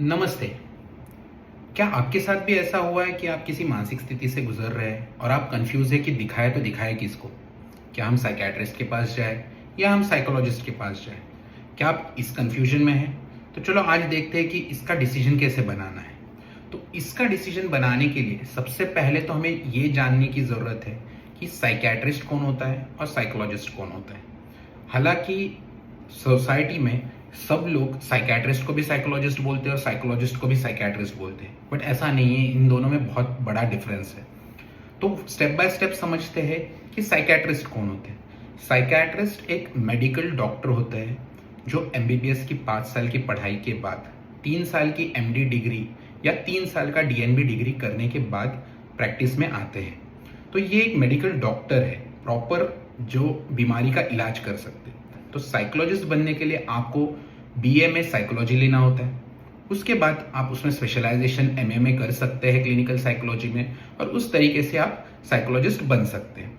नमस्ते। क्या आपके साथ भी ऐसा हुआ है कि आप किसी मानसिक स्थिति से गुजर रहे हैं और आप कंफ्यूज है कि दिखाए तो दिखाए किसको? क्या हम साइकियाट्रिस्ट के पास जाए या हम साइकोलॉजिस्ट के पास जाए? क्या आप इस कंफ्यूजन में हैं? तो चलो आज देखते हैं कि इसका डिसीजन कैसे बनाना है। तो इसका डिसीजन बनाने के लिए सबसे पहले तो हमें ये जानने की ज़रूरत है कि साइकियाट्रिस्ट कौन होता है और साइकोलॉजिस्ट कौन होता है। हालांकि सोसाइटी में सब लोग साइकियाट्रिस्ट को भी साइकोलॉजिस्ट बोलते हैं और साइकोलॉजिस्ट को भी साइकियाट्रिस्ट बोलते हैं, बट ऐसा नहीं है। इन दोनों में बहुत बड़ा डिफरेंस है। तो स्टेप बाय स्टेप समझते हैं कि साइकियाट्रिस्ट कौन होते हैं। साइकियाट्रिस्ट एक मेडिकल डॉक्टर होते हैं जो एमबीबीएस की 5 साल की पढ़ाई के बाद 3 साल की एमडी डिग्री या 3 साल का डीएनबी डिग्री करने के बाद प्रैक्टिस में आते हैं। तो ये एक मेडिकल डॉक्टर है, प्रॉपर, जो बीमारी का इलाज कर सकते हैं। तो साइकोलॉजिस्ट बनने के लिए आपको बीए में साइकोलॉजी लेना होता है। उसके बाद आप उसमें स्पेशलाइजेशन एमए में कर सकते हैं क्लिनिकल साइकोलॉजी में, और उस तरीके से आप साइकोलॉजिस्ट बन सकते हैं।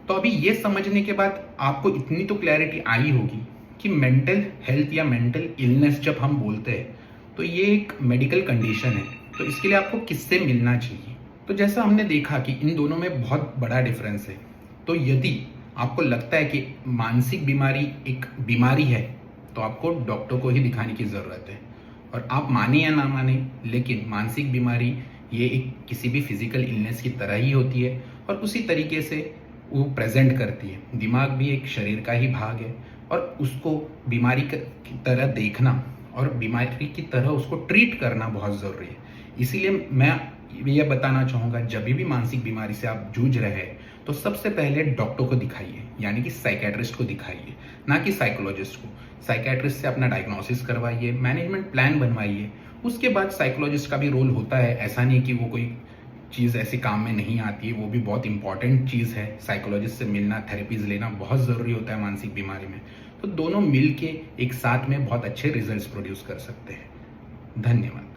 तो अभी ये समझने के बाद आपको इतनी तो क्लैरिटी आई होगी कि मेंटल हेल्थ या मेंटल इलनेस जब हम बोलते हैं तो ये एक मेडिकल कंडीशन है। तो इसके लिए आपको किससे मिलना चाहिए? तो जैसा हमने देखा कि इन दोनों में बहुत बड़ा डिफरेंस है। तो यदि आपको लगता है कि मानसिक बीमारी एक बीमारी है तो आपको डॉक्टर को ही दिखाने की ज़रूरत है। और आप माने या ना माने, लेकिन मानसिक बीमारी ये एक किसी भी फिजिकल इलनेस की तरह ही होती है और उसी तरीके से वो प्रेजेंट करती है। दिमाग भी एक शरीर का ही भाग है और उसको बीमारी की तरह देखना और बीमारी की तरह उसको ट्रीट करना बहुत ज़रूरी है। इसीलिए मैं ये बताना चाहूँगा, जब भी मानसिक बीमारी से आप जूझ रहे हैं तो सबसे पहले डॉक्टर को दिखाइए, यानी कि साइकियाट्रिस्ट को दिखाइए, ना कि साइकोलॉजिस्ट को। साइकियाट्रिस्ट से अपना डायग्नोसिस करवाइए, मैनेजमेंट प्लान बनवाइए। उसके बाद साइकोलॉजिस्ट का भी रोल होता है, ऐसा नहीं कि वो कोई चीज़ ऐसे काम में नहीं आती है, वो भी बहुत इंपॉर्टेंट चीज़ है। साइकोलॉजिस्ट से मिलना, थेरेपीज लेना बहुत ज़रूरी होता है मानसिक बीमारी में। तो दोनों मिल के एक साथ में बहुत अच्छे रिजल्ट्स प्रोड्यूस कर सकते हैं। धन्यवाद।